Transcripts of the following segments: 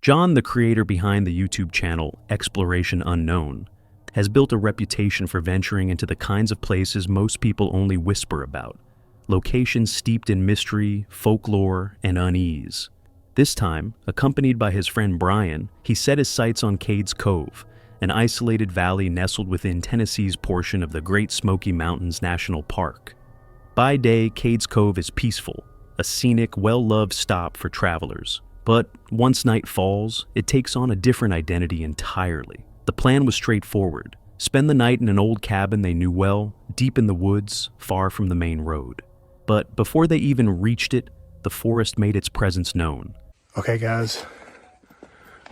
John, the creator behind the YouTube channel Exploration Unknown, has built a reputation for venturing into the kinds of places most people only whisper about, locations steeped in mystery, folklore, and unease. This time, accompanied by his friend Brian, he set his sights on Cades Cove, an isolated valley nestled within Tennessee's portion of the Great Smoky Mountains National Park. By day, Cades Cove is peaceful, a scenic, well-loved stop for travelers. But once night falls, it takes on a different identity entirely. The plan was straightforward: spend the night in an old cabin they knew well, deep in the woods, far from the main road. But before they even reached it, the forest made its presence known. Okay, guys,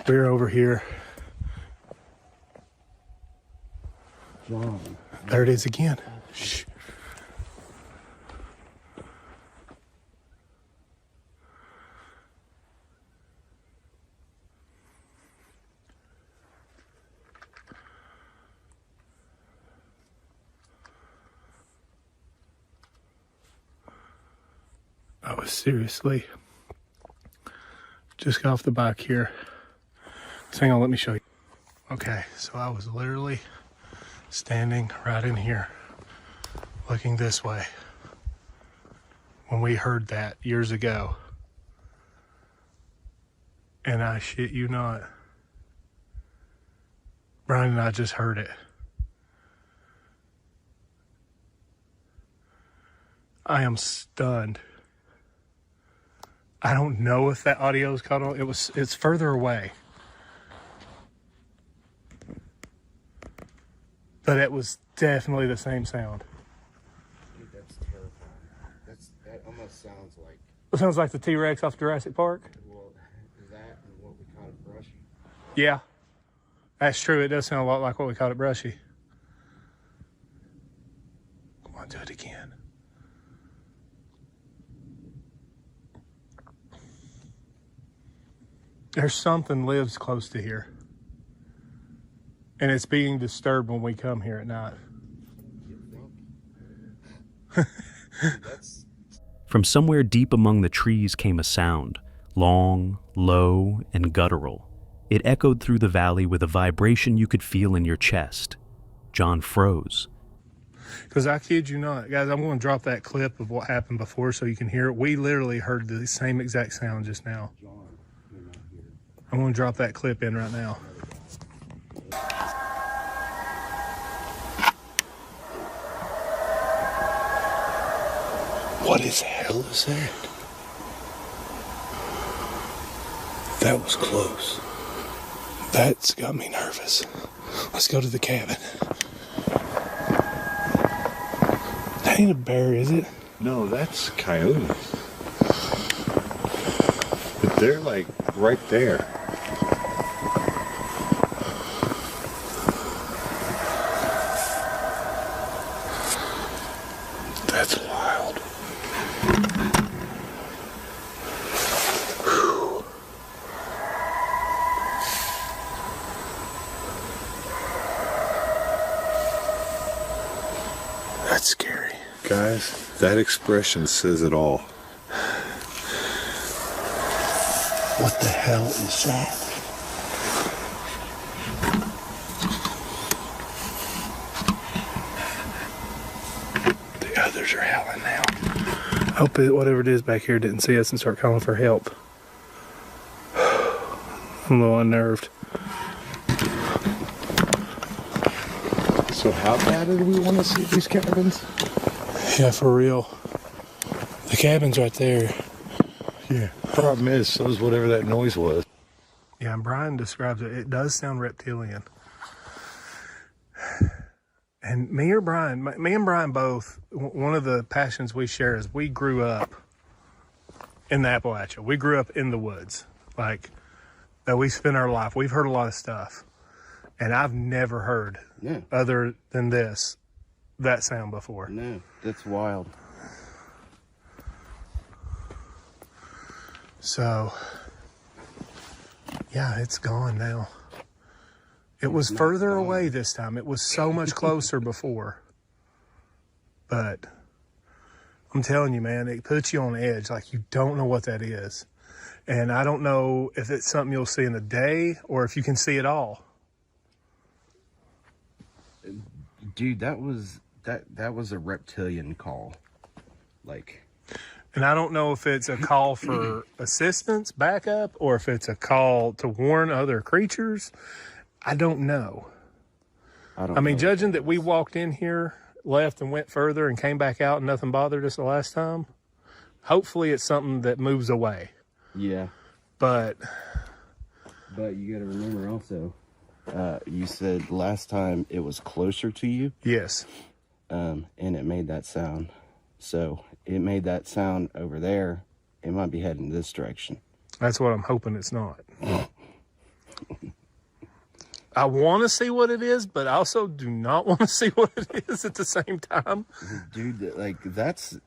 we're over here. John. There it is again. Shh. I was seriously just got off the bike here. So hang on, let me show you. Okay, so I was literally standing right in here, looking this way, when we heard that years ago. And I shit you not, Brian and I just heard it. I am stunned. I don't know if that audio is caught on. It's further away. But it was definitely the same sound. Dude, that's terrifying. That almost sounds like... It sounds like the T-Rex off Jurassic Park. Well, that and what we call it brushy. Yeah, that's true. It does sound a lot like what we called it brushy. Come on, do it again. There's something lives close to here. And it's being disturbed when we come here at night. From somewhere deep among the trees came a sound, long, low, and guttural. It echoed through the valley with a vibration you could feel in your chest. John froze. Because I kid you not, guys, I'm going to drop that clip of what happened before so you can hear it. We literally heard the same exact sound just now. I'm going to drop that clip in right now. What is the hell is that? That was close. That's got me nervous. Let's go to the cabin. That ain't a bear, is it? No, that's coyotes. But they're like right there. That's wild. Whew. That's scary. Guys, that expression says it all. What the hell is that? The others are howling now. I hope whatever it is back here didn't see us and start calling for help. I'm a little unnerved. So how bad do we want to see these cabins? Yeah, for real. The cabin's right there. Yeah. Problem is, so is whatever that noise was. Yeah, and Brian describes it. It does sound reptilian. And me and Brian both, one of the passions we share is we grew up in the Appalachia. We grew up in the woods. Like, that we spent our life. We've heard a lot of stuff. And I've never heard, other than this, that sound before. No, that's wild. So, yeah, it's gone now. It was further away this time. It was so much closer before. But I'm telling you, man, it puts you on edge. Like, you don't know what that is. And I don't know if it's something you'll see in a day or if you can see it all. Dude, that was a reptilian call. Like, And I don't know if it's a call for assistance, backup, or if it's a call to warn other creatures. I don't know. I mean, judging that we walked in here, left and went further and came back out and nothing bothered us the last time, hopefully it's something that moves away. yeah. But You got to remember also, you said last time it was closer to you, yes, and it made that sound. So it made that sound over there. It might be heading this direction. that's what I'm hoping it's not. I want to see what it is, but I also do not want to see what it is at the same time. Dude, like that's.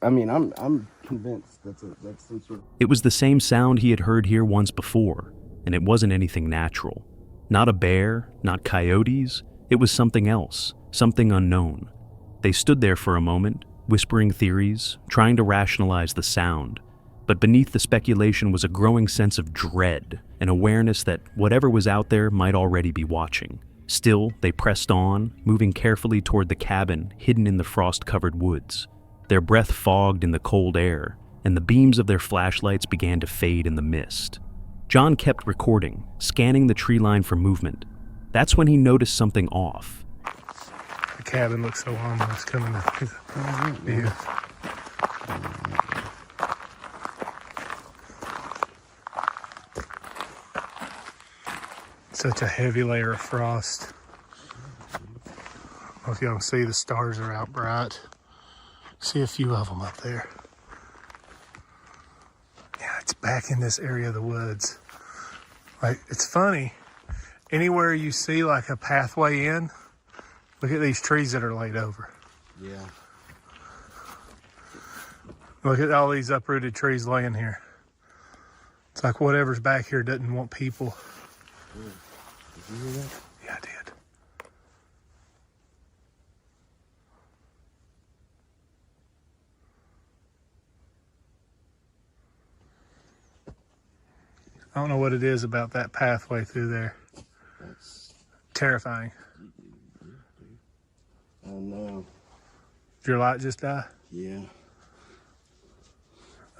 I mean, I'm convinced that's some sort of. It was the same sound he had heard here once before, and it wasn't anything natural. Not a bear, not coyotes. It was something else, something unknown. They stood there for a moment, whispering theories, trying to rationalize the sound. But beneath the speculation was a growing sense of dread, an awareness that whatever was out there might already be watching. Still, they pressed on, moving carefully toward the cabin hidden in the frost-covered woods. Their breath fogged in the cold air, and the beams of their flashlights began to fade in the mist. John kept recording, scanning the tree line for movement. That's when he noticed something off. The cabin looks so ominous coming up. Yeah. Such a heavy layer of frost. I don't know if y'all can see, the stars are out bright. See a few of them up there. Yeah, it's back in this area of the woods. Like, it's funny. Anywhere you see like a pathway in, look at these trees that are laid over. Yeah. Look at all these uprooted trees laying here. It's like whatever's back here doesn't want people. Did you hear that? Yeah, I did. I don't know what it is about that pathway through there. That's. Terrifying. Oh no. Did your light just die? Yeah.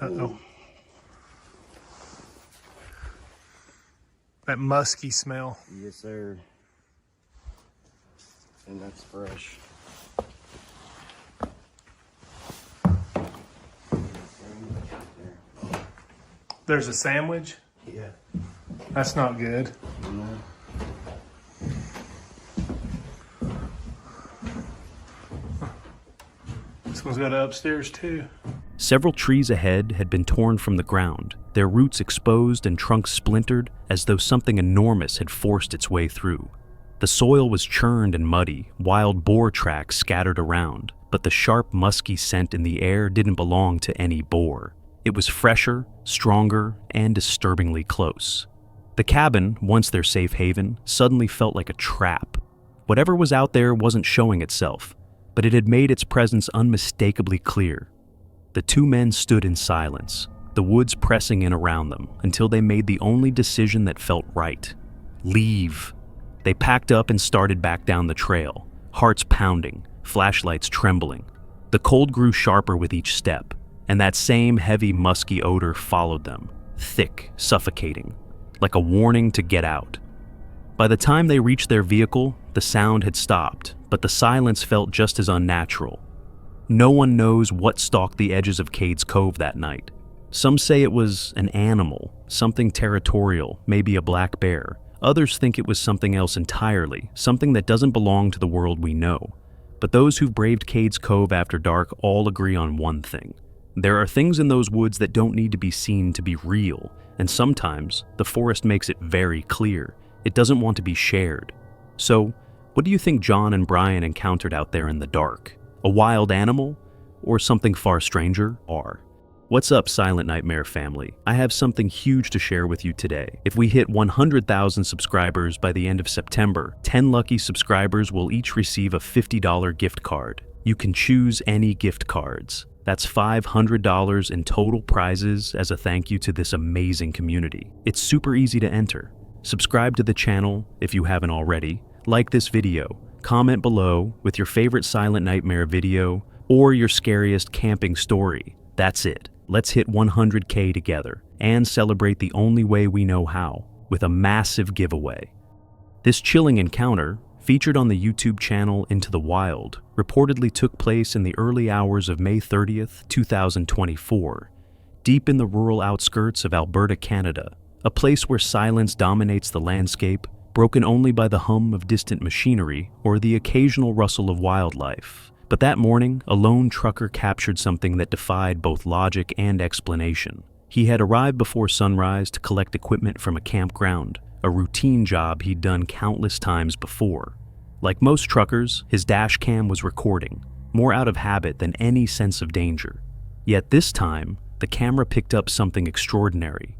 Uh-oh. That musky smell. Yes, sir. And that's fresh. There's a sandwich? Yeah. That's not good. No. This one's got upstairs too. Several trees ahead had been torn from the ground, their roots exposed and trunks splintered as though something enormous had forced its way through. The soil was churned and muddy, wild boar tracks scattered around, but the sharp, musky scent in the air didn't belong to any boar. It was fresher, stronger, and disturbingly close. The cabin, once their safe haven, suddenly felt like a trap. Whatever was out there wasn't showing itself, but it had made its presence unmistakably clear. The two men stood in silence, the woods pressing in around them, until they made the only decision that felt right. Leave. They packed up and started back down the trail, hearts pounding, flashlights trembling. The cold grew sharper with each step, and that same heavy, musky odor followed them, thick, suffocating, like a warning to get out. By the time they reached their vehicle, the sound had stopped, but the silence felt just as unnatural. No one knows what stalked the edges of Cades Cove that night. Some say it was an animal, something territorial, maybe a black bear. Others think it was something else entirely, something that doesn't belong to the world we know. But those who've braved Cades Cove after dark all agree on one thing. There are things in those woods that don't need to be seen to be real, and sometimes the forest makes it very clear. It doesn't want to be shared. So, what do you think John and Brian encountered out there in the dark? A wild animal? Or something far stranger? What's up, Silent Nightmare family? I have something huge to share with you today. If we hit 100,000 subscribers by the end of September, 10 lucky subscribers will each receive a $50 gift card. You can choose any gift cards. That's $500 in total prizes as a thank you to this amazing community. It's super easy to enter. Subscribe to the channel if you haven't already, like this video, comment below with your favorite Silent Nightmare video or your scariest camping story. That's it. Let's hit 100K together and celebrate the only way we know how, with a massive giveaway. This chilling encounter, featured on the YouTube channel Into the Wild, reportedly took place in the early hours of May 30th, 2024, deep in the rural outskirts of Alberta, Canada, a place where silence dominates the landscape, broken only by the hum of distant machinery or the occasional rustle of wildlife. But that morning, a lone trucker captured something that defied both logic and explanation. He had arrived before sunrise to collect equipment from a campground, a routine job he'd done countless times before. Like most truckers, his dash cam was recording, more out of habit than any sense of danger. Yet this time, the camera picked up something extraordinary.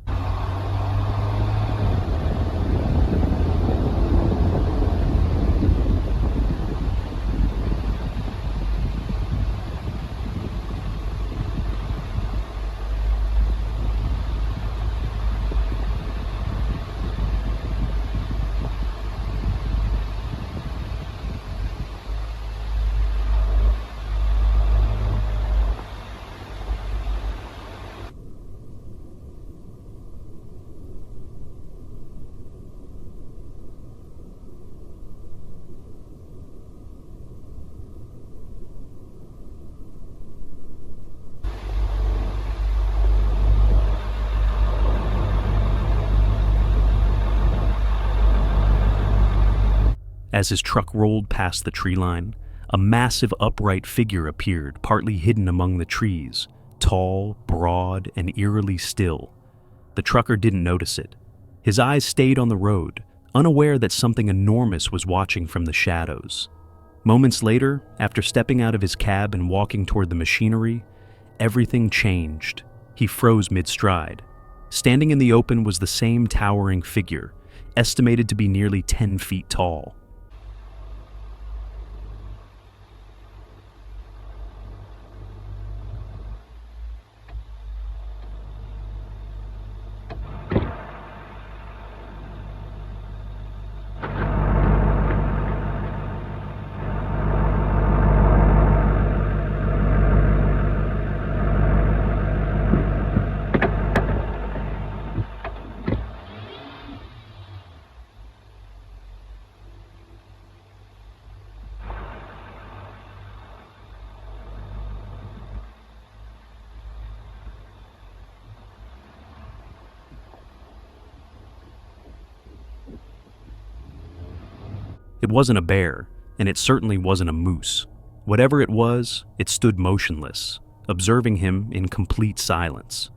As his truck rolled past the tree line, a massive upright figure appeared, partly hidden among the trees, tall, broad, and eerily still. The trucker didn't notice it. His eyes stayed on the road, unaware that something enormous was watching from the shadows. Moments later, after stepping out of his cab and walking toward the machinery, everything changed. He froze mid-stride. Standing in the open was the same towering figure, estimated to be nearly 10 feet tall. It wasn't a bear, and it certainly wasn't a moose. Whatever it was, it stood motionless, observing him in complete silence.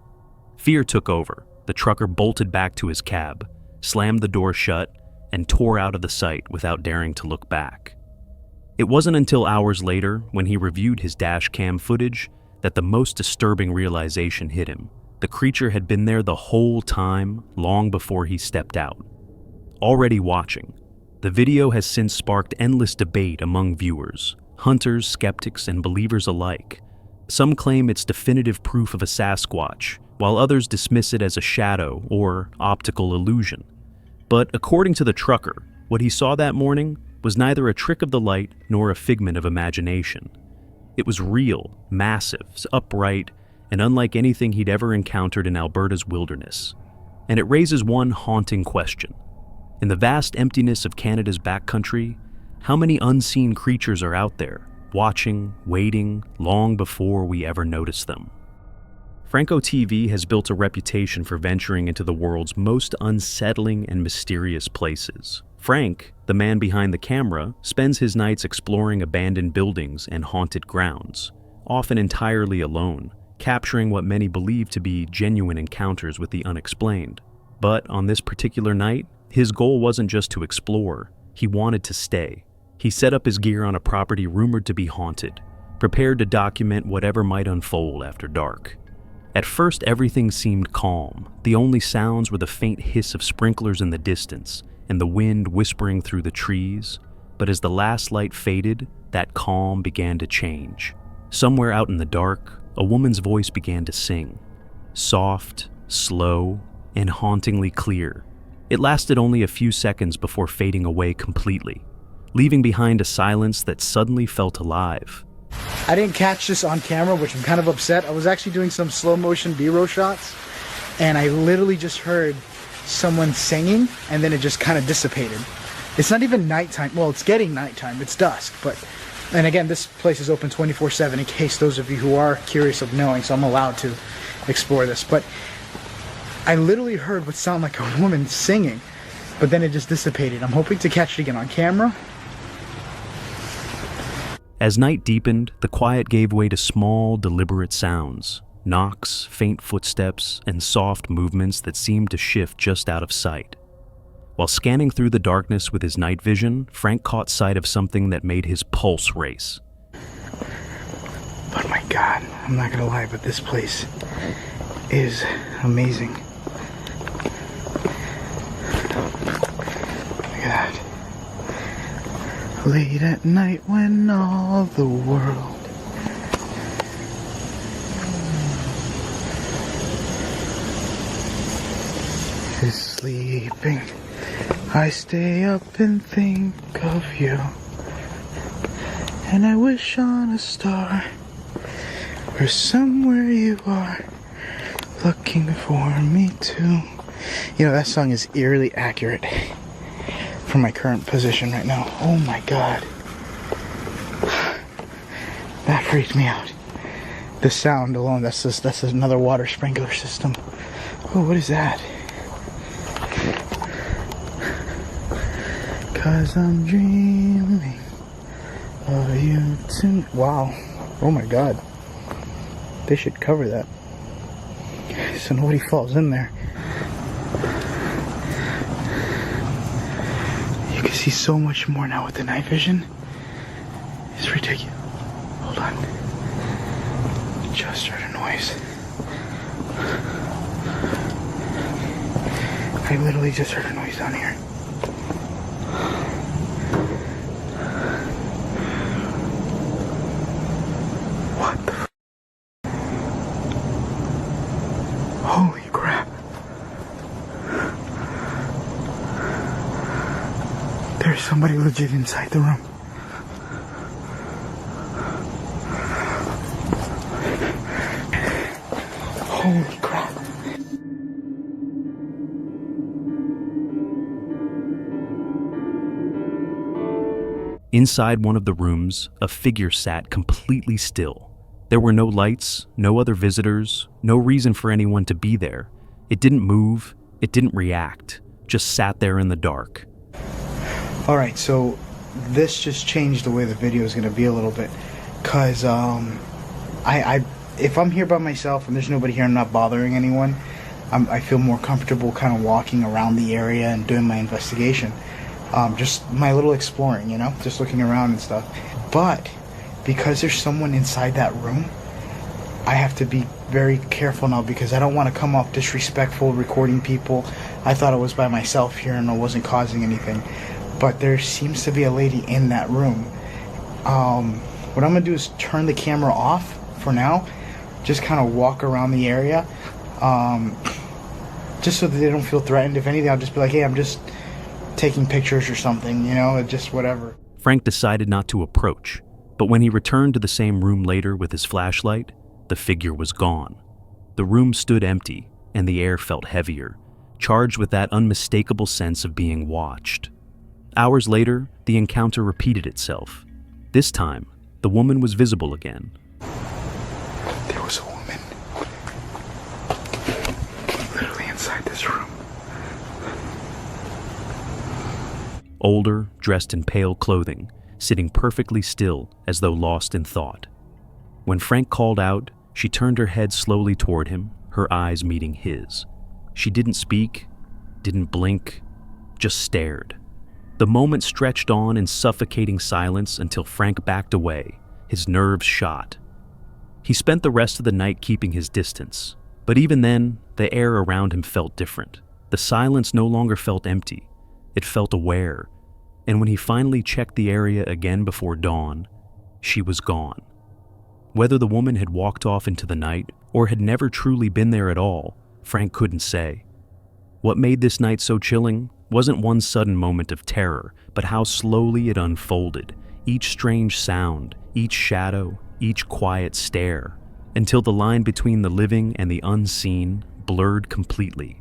Fear took over. The trucker bolted back to his cab, slammed the door shut, and tore out of the sight without daring to look back. It wasn't until hours later, when he reviewed his dash cam footage, that the most disturbing realization hit him. The creature had been there the whole time, long before he stepped out. Already watching, the video has since sparked endless debate among viewers, hunters, skeptics, and believers alike. Some claim it's definitive proof of a Sasquatch, while others dismiss it as a shadow or optical illusion. But according to the trucker, what he saw that morning was neither a trick of the light nor a figment of imagination. It was real, massive, upright, and unlike anything he'd ever encountered in Alberta's wilderness. And it raises one haunting question. In the vast emptiness of Canada's backcountry, how many unseen creatures are out there, watching, waiting, long before we ever notice them? Franco TV has built a reputation for venturing into the world's most unsettling and mysterious places. Frank, the man behind the camera, spends his nights exploring abandoned buildings and haunted grounds, often entirely alone, capturing what many believe to be genuine encounters with the unexplained. But on this particular night, his goal wasn't just to explore, he wanted to stay. He set up his gear on a property rumored to be haunted, prepared to document whatever might unfold after dark. At first, everything seemed calm. The only sounds were the faint hiss of sprinklers in the distance and the wind whispering through the trees. But as the last light faded, that calm began to change. Somewhere out in the dark, a woman's voice began to sing. Soft, slow, and hauntingly clear. It lasted only a few seconds before fading away completely, leaving behind a silence that suddenly felt alive. I didn't catch this on camera, which I'm kind of upset. I was actually doing some slow motion B-roll shots, and I literally just heard someone singing, and then it just kind of dissipated. It's not even nighttime. Well, it's getting nighttime. It's dusk, but... And again, this place is open 24/7 in case those of you who are curious of knowing, so I'm allowed to explore this. But I literally heard what sounded like a woman singing, but then it just dissipated. I'm hoping to catch it again on camera. As night deepened, the quiet gave way to small, deliberate sounds. Knocks, faint footsteps, and soft movements that seemed to shift just out of sight. While scanning through the darkness with his night vision, Frank caught sight of something that made his pulse race. But my God, I'm not gonna lie, but this place is amazing. Look at that. Late at night when all the world is sleeping, I stay up and think of you, and I wish on a star or somewhere you are looking for me too. You know, that song is eerily accurate for my current position right now. Oh my God, that freaked me out. The sound alone, that's another water sprinkler system. Oh, what is that? 'Cause I'm dreaming of you too. Wow. Oh my God. They should cover that so nobody falls in there. You can see so much more now with the night vision. It's ridiculous. Hold on. Just heard a noise. I literally just heard a noise down here. What the f? Holy crap. There's somebody legit inside the room. Holy crap. Inside one of the rooms, a figure sat completely still. There were no lights, no other visitors, no reason for anyone to be there. It didn't move, it didn't react, just sat there in the dark. Alright, so this just changed the way the video is going to be a little bit. Because if I'm here by myself and there's nobody here, I'm not bothering anyone. I feel more comfortable kind of walking around the area and doing my investigation. Just my little exploring, you know, just looking around and stuff. But because there's someone inside that room, I have to be very careful now because I don't want to come off disrespectful recording people. I thought I was by myself here and I wasn't causing anything. But there seems to be a lady in that room. What I'm going to do is turn the camera off for now. Just kind of walk around the area. Just so that they don't feel threatened. If anything, I'll just be like, hey, I'm just taking pictures or something, you know, just whatever. Frank decided not to approach, but when he returned to the same room later with his flashlight, the figure was gone. The room stood empty, and the air felt heavier, charged with that unmistakable sense of being watched. Hours later, the encounter repeated itself. This time, the woman was visible again. There was a woman literally inside this room. Older, dressed in pale clothing, sitting perfectly still as though lost in thought. When Frank called out, she turned her head slowly toward him, her eyes meeting his. She didn't speak, didn't blink, just stared. The moment stretched on in suffocating silence until Frank backed away, his nerves shot. He spent the rest of the night keeping his distance, but even then, the air around him felt different. The silence no longer felt empty. It felt aware, and when he finally checked the area again before dawn, she was gone. Whether the woman had walked off into the night or had never truly been there at all, Frank couldn't say. What made this night so chilling wasn't one sudden moment of terror, but how slowly it unfolded, each strange sound, each shadow, each quiet stare, until the line between the living and the unseen blurred completely.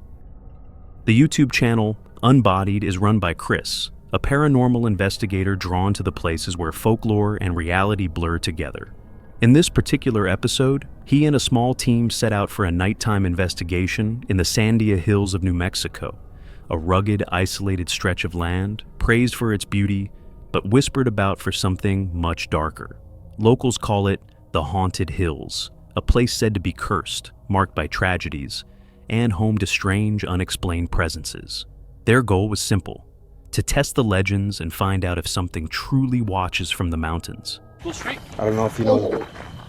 The YouTube channel Unbodied is run by Chris, a paranormal investigator drawn to the places where folklore and reality blur together. In this particular episode, he and a small team set out for a nighttime investigation in the Sandia Hills of New Mexico, a rugged, isolated stretch of land praised for its beauty, but whispered about for something much darker. Locals call it the Haunted Hills, a place said to be cursed, marked by tragedies, and home to strange, unexplained presences. Their goal was simple: to test the legends and find out if something truly watches from the mountains. Go straight. I don't know if you know.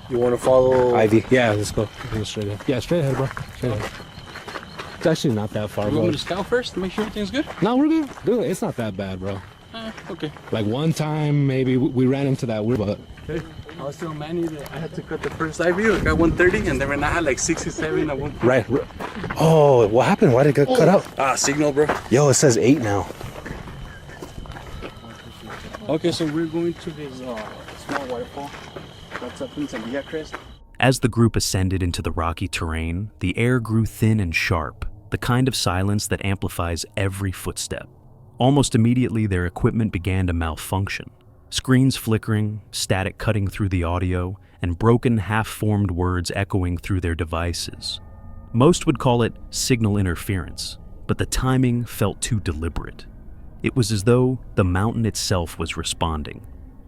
You want to follow Ivy. Yeah, let's go. Go straight ahead. Yeah, straight ahead, bro. Straight ahead. It's actually not that far, You bro. want me to scout first to make sure everything's good? No, we're good. Dude, it's not that bad, bro. Okay. Like one time, maybe we ran into that weird, but Okay. I was telling Manny that I had to cut the first eye view. I got 130, and then right now I had like 67 at one point. right. Oh, what happened? Why did it get cut out? Signal, bro. Yo, it says 8 now. Okay, so we're going to this small waterfall that's up in Sandia Crest. As the group ascended into the rocky terrain, the air grew thin and sharp, the kind of silence that amplifies every footstep. Almost immediately, their equipment began to malfunction. Screens flickering, static cutting through the audio, and broken, half-formed words echoing through their devices. Most would call it signal interference, but the timing felt too deliberate. It was as though the mountain itself was responding.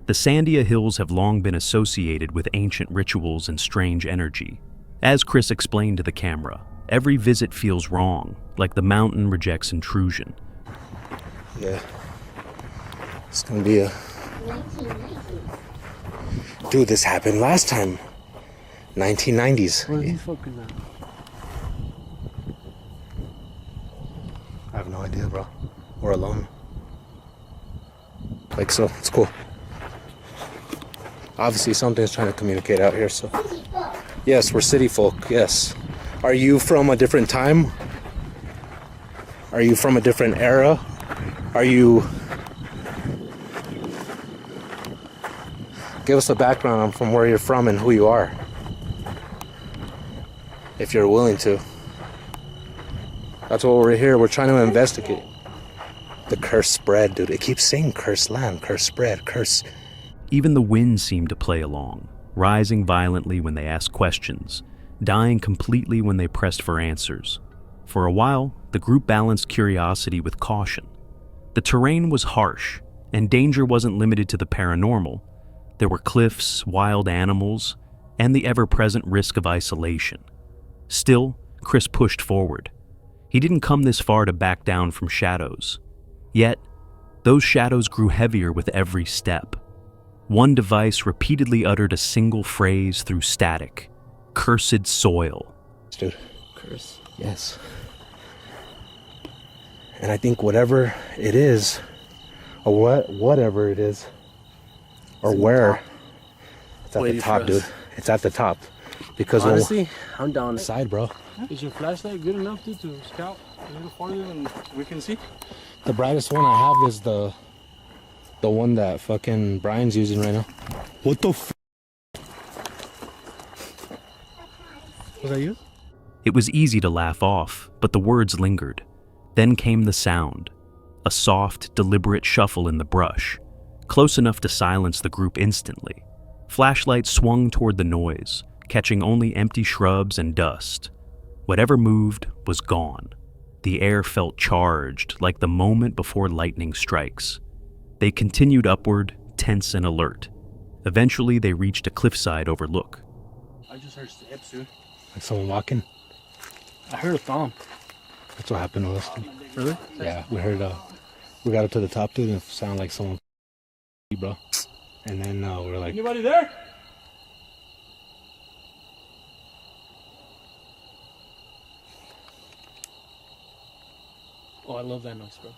The Sandia Hills have long been associated with ancient rituals and strange energy. As Chris explained to the camera, every visit feels wrong, like the mountain rejects intrusion. Yeah. It's gonna be a... Dude, this happened last time. 1990s. Where is he fucking at? I have no idea, bro. We're alone. Like, so, it's cool. Obviously, something's trying to communicate out here, so... Yes, we're city folk, yes. Are you from a different time? Are you from a different era? Are you... Give us a background on from where you're from and who you are. If you're willing to. That's what we're here. We're trying to investigate. The curse spread, dude. It keeps saying curse land, curse spread, curse. Even the wind seemed to play along, rising violently when they asked questions, dying completely when they pressed for answers. For a while, the group balanced curiosity with caution. The terrain was harsh, and danger wasn't limited to the paranormal. There were cliffs, wild animals, and the ever-present risk of isolation. Still, Chris pushed forward. He didn't come this far to back down from shadows. Yet, those shadows grew heavier with every step. One device repeatedly uttered a single phrase through static. Cursed soil. Dude. Curse. Yes. And I think whatever it is, or whatever it is, or where, it's at the top, dude. It's at the top. Because Honestly, I'm down. side, bro. Is your flashlight good enough to scout a little farther than we can see? The brightest one I have is the one that fucking Brian's using right now. What the f? Was that you? It was easy to laugh off, but the words lingered. Then came the sound. A soft, deliberate shuffle in the brush, close enough to silence the group instantly. Flashlights swung toward the noise, catching only empty shrubs and dust. Whatever moved was gone. The air felt charged, like the moment before lightning strikes. They continued upward, tense and alert. Eventually, they reached a cliffside overlook. I just heard steps, dude. Like someone walking. I heard a thump. That's what happened to us. Really? Yeah, we heard. We got up to the top, dude, and it sounded like someone, bro. And then we were like, Anybody there? Oh, I love that noise, bro.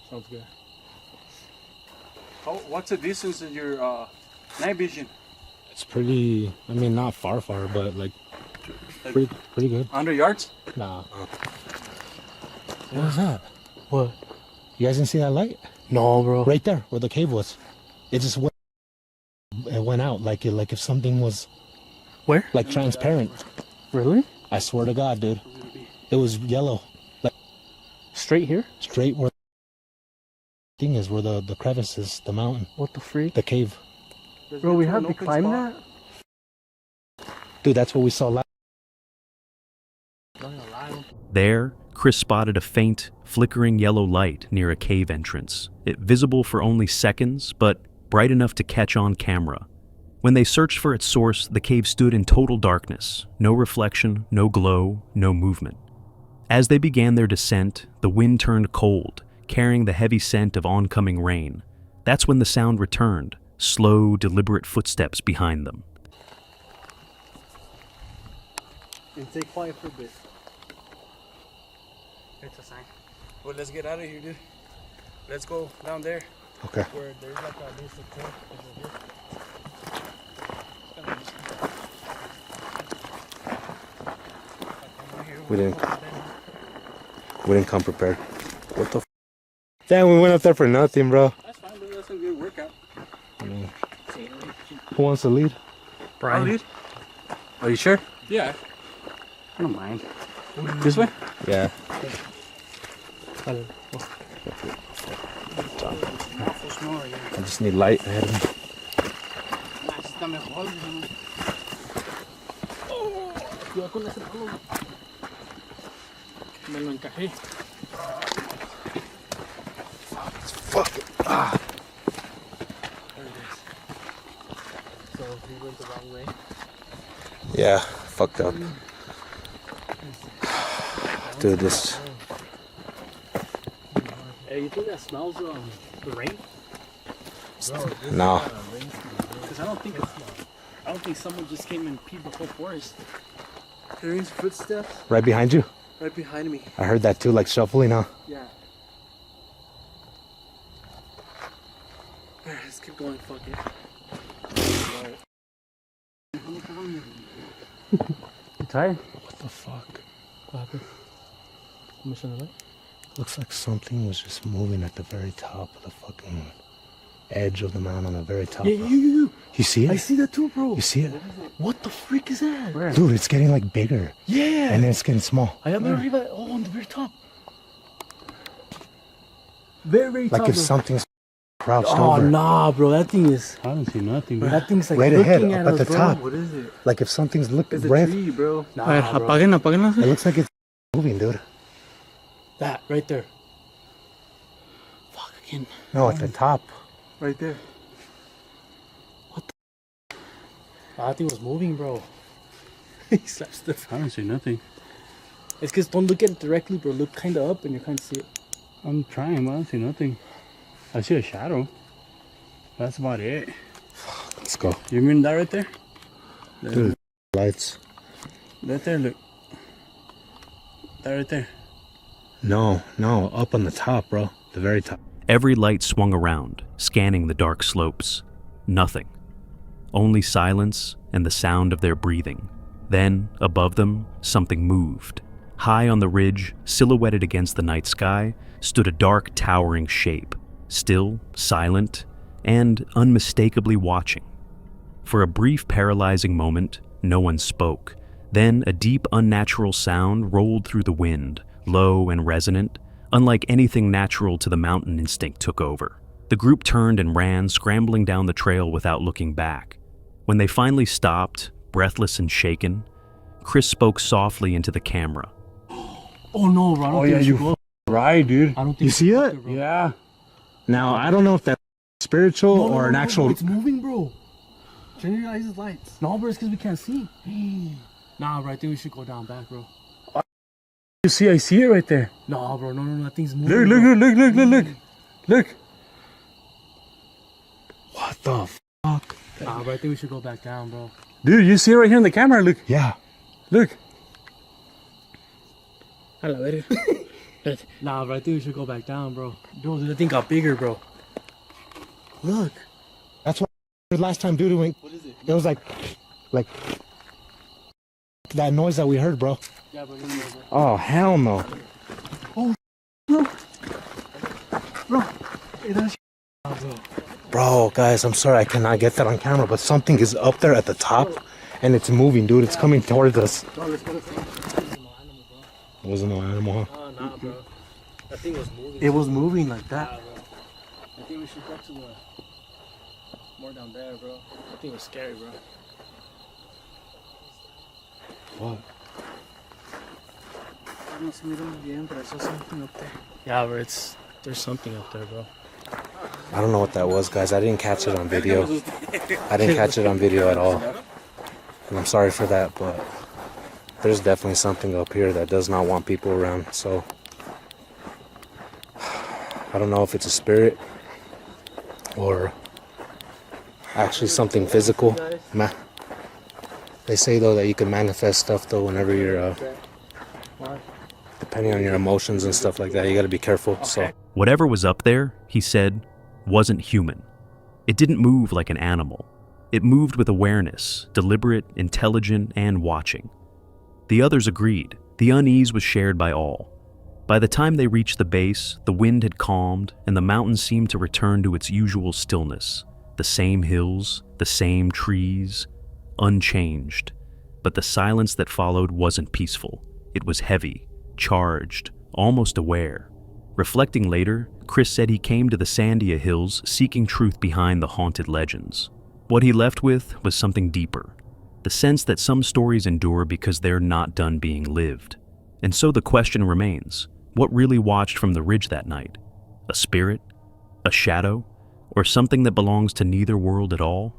Sounds good. What's the distance in your night vision? It's pretty, I mean, not far, but like pretty good. 100 yards? Nah. What was that? What? You guys didn't see that light? No, bro. Right there, where the cave was. It just went. It went out like if something was. Where? Like transparent. Really? I swear to God, dude. It was yellow. Like Straight here? straight where the thing is, where the crevice is, the mountain, What the freak? the cave. Bro, we have to climb that? Dude, that's what we saw last. There, Chris spotted a faint, flickering yellow light near a cave entrance. It visible for only seconds, but bright enough to catch on camera. When they searched for its source, the cave stood in total darkness. No reflection, no glow, no movement. As they began their descent, the wind turned cold, carrying the heavy scent of oncoming rain. That's when the sound returned, slow, deliberate footsteps behind them. And stay quiet for a bit. It's a sign. Well, let's get out of here, dude. Let's go down there Okay. where there's like a basic trail over here. We didn't come prepared. What the? Damn, we went up there for nothing, bro. That's fine, dude. That's a good workout. Who wants to lead? I'll lead. Are you sure? Yeah. I don't mind. This way? Yeah. I just need light ahead of me. Cuidado con ese palo. Me lo encajé. Fuck. Ah. There it is. So we went the wrong way. Yeah, fucked up. Dude, this. Hey, you think that smells the rain? No. Because I don't think someone just came and peed the whole forest. Hearing footsteps Right behind you? right behind me. I heard that too, like shuffling, huh? Yeah. Alright, let's keep going. Fuck it. You tired? What the fuck? What happened? I'm missing the light. Looks like something was just moving at the very top of the fucking edge of the mountain on the very top. Yeah, you. You see it? I see that too, bro. You see it? What the freak is that? Where? Dude, it's getting like bigger. Yeah. And then it's getting small. I have already like, oh, on the very top. Very top. Like if bro. something's crouched Oh, over. nah, bro. That thing is. I don't see nothing, Bro, bro. that thing's like Right looking ahead, at up us, at the bro. top. What is it? Like if something's looking It's a right. tree, bro. Nah, bro. Apaguen. It looks like it's moving, dude. That right there. Fuck again. No, at the top. Right there. That thing was moving, bro. He slaps the. I don't see nothing. It's because don't look at it directly, bro. Look kind of up and you can't see it. I'm trying, but I don't see nothing. I see a shadow. That's about it. Let's go. You mean that right there? Dude, lights. Right there, look. That right there. No, up on the top, bro. The very top. Every light swung around, scanning the dark slopes. Nothing. Only silence and the sound of their breathing. Then, above them, something moved. High on the ridge, silhouetted against the night sky, stood a dark, towering shape, still, silent, and unmistakably watching. For a brief, paralyzing moment, no one spoke. Then a deep, unnatural sound rolled through the wind, low and resonant, unlike anything natural to the mountain instinct took over. The group turned and ran, scrambling down the trail without looking back. When they finally stopped, breathless and shaken, Chris spoke softly into the camera. Oh no, bro. I don't think we should go. Right, dude. I don't think You we see should go it? there, bro. Yeah. Now, I don't know if that's spiritual No, or an no, actual. bro, it's moving, bro. Turn your eyes' lights. No, bro, it's because we can't see. Nah, bro, I think we should go down back, bro. You see, I see it right there. No, bro, no, that thing's moving. Look, bro. look. Look. What the fuck? Nah, bro, I think we should go back down, bro. Dude, you see it right here in the camera. Look. Yeah. Look. Nah, bro, I think we should go back down, bro. Dude, that thing got bigger, bro. Look. That's what last time, dude, went. What is it? It was like that noise that we heard, bro. Yeah, but you know, Oh, hell no. Bro, guys, I'm sorry I cannot get that on camera, but something is up there at the top and it's moving, dude. It's coming towards us. It wasn't no animal, huh? oh, nah, bro. That thing was moving. It was moving like that. Yeah, bro. I think we should go to the more down there, bro. That thing was scary, bro. What? No se mira muy bien, pero I saw something up there. Yeah, bro, there's something up there, bro. I don't know what that was, guys. I didn't catch it on video. I didn't catch it on video at all. And I'm sorry for that, but there's definitely something up here that does not want people around. So I don't know if it's a spirit or actually something physical. They say, though, that you can manifest stuff, though, whenever you're, depending on your emotions and stuff like that. You got to be careful. So Whatever was up there, he said, wasn't human. It didn't move like an animal. It moved with awareness, deliberate, intelligent, and watching. The others agreed. The unease was shared by all. By the time they reached the base, the wind had calmed, and the mountain seemed to return to its usual stillness. The same hills, the same trees, unchanged. But the silence that followed wasn't peaceful. It was heavy, charged, almost aware. Reflecting later, Chris said he came to the Sandia Hills seeking truth behind the haunted legends. What he left with was something deeper, the sense that some stories endure because they're not done being lived. And so the question remains, what really watched from the ridge that night? A spirit? A shadow? Or something that belongs to neither world at all?